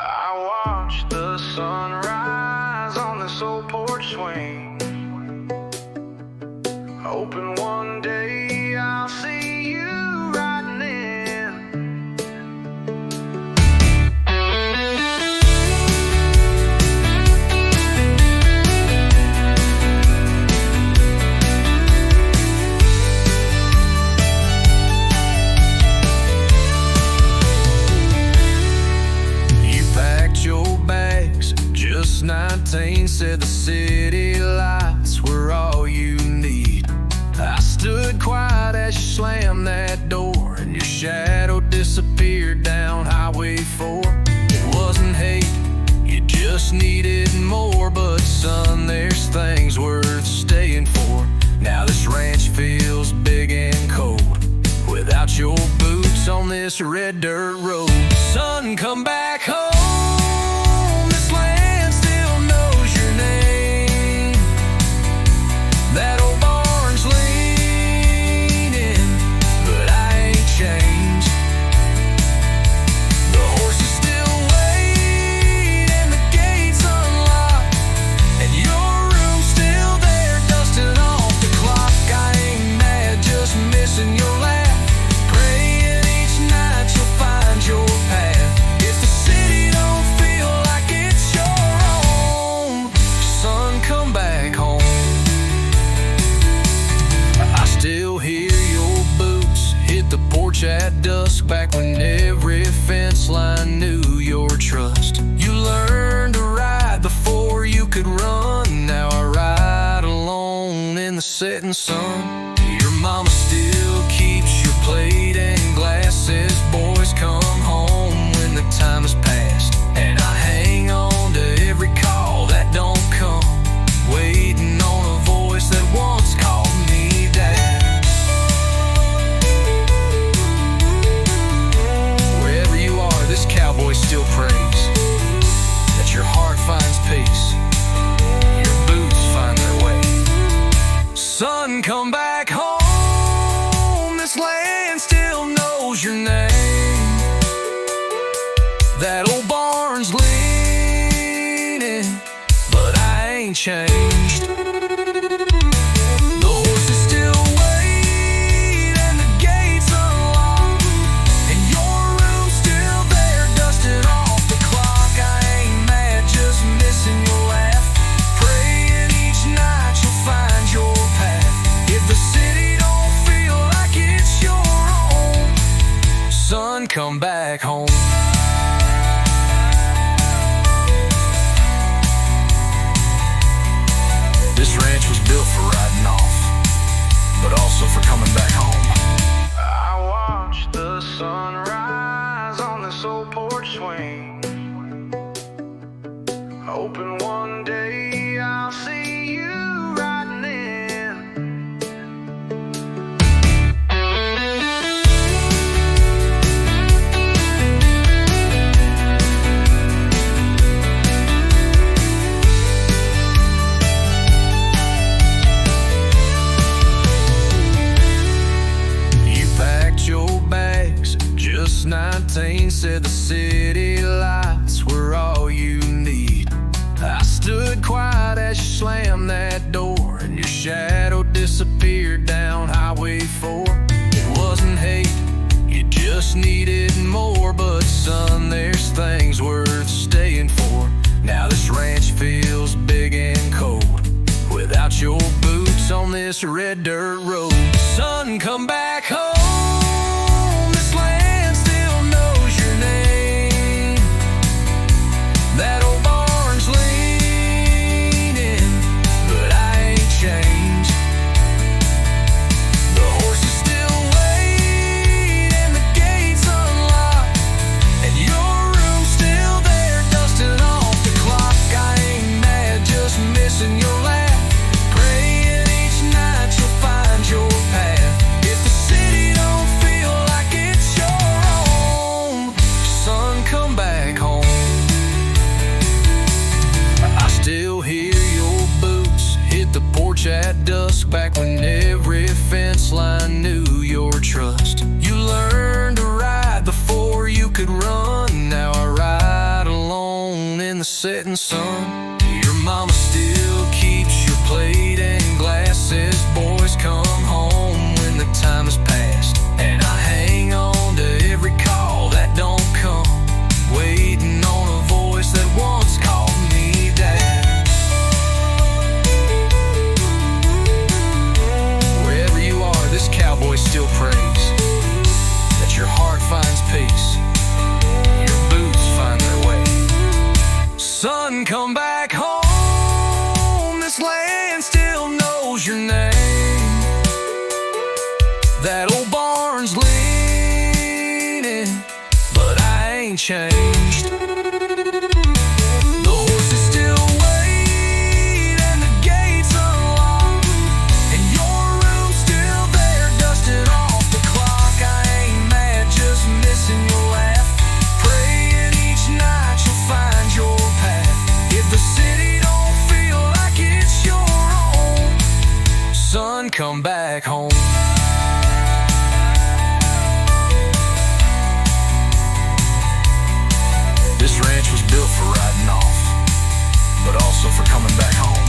I watch the sunrise on this old porch swing, hoping one day I'll see you riding in. You packed your bags at just 19, said the city lights were all you need. I stood quiet as you slammed that door, and your shadow disappeared down Highway 4. It wasn't hate, you just needed more. But son, there's things worth staying for. Now this ranch feels big and cold without your boots on this red dirt road. Son, come back home, this land still knows your name. That old barn's leaning, but I ain't changed. The horses still wait and the gates unlocked, and your room's still there, dusting off the clock. I ain't mad, just missing your laugh, praying each night you'll find your path. If the city don't feel like it's your home, son, come back home. I still hear your boots hit the porch at dusk, back when every fence line knew your trust. You learned to ride before you could run. Now I ride alone in the setting sun. Your mama still keeps your plate and glass, says boys come home when the time has passed. And I hang on to every call that don't come, waiting on a voice that once called me dad. Wherever you are, this cowboy still prays that your heart finds peace, your boots find their way. Son, come back home, this land still knows your name. That old barn's leaning, but I ain't changed. The horses still wait and the gates unlocked, and your room's still there, dusting off the clock. I ain't mad, just missing your laugh, praying each night you'll find your path. If the city don't feel like it's your home, son, come back home. This ranch was built for riding off, but also for coming back home. I watch the sunrise on this old porch swing, hoping one day I'll see you riding in. You packed your bags at just 19, said the city lights were all you need. I stood quiet as you slammed that door, and your shadow disappeared down Highway 4. It wasn't hate, you just needed more. But son, there's things worth staying for. Now this ranch feels big and cold without your boots on this red dirt road. Son, come back home, this land still knows your name. That old barn's leaning, but I ain't changed. The horses still wait and the gates unlocked, and your room's still there, dusting off the clock. I ain't mad, just missing your laugh, praying each night you'll find your path. If the setting sun. Your mama still keeps your plate and glass, says boys come home when the time has passed. And I hang on to every call that don't come, waiting on a voice that once called me dad. Wherever you are, this cowboy still prays that your heart finds peace, your boots find their way. Son, come back home, this land still knows your name. That old barn's leaning, but I ain't changed. The horses still wait and the gates unlocked, and your room's still there, dusting off the clock. I ain't mad, just missing your laugh, praying each night you'll find your path. If the city don't feel like it's your own, son, come back home. This ranch was built for riding off, but also for coming back home.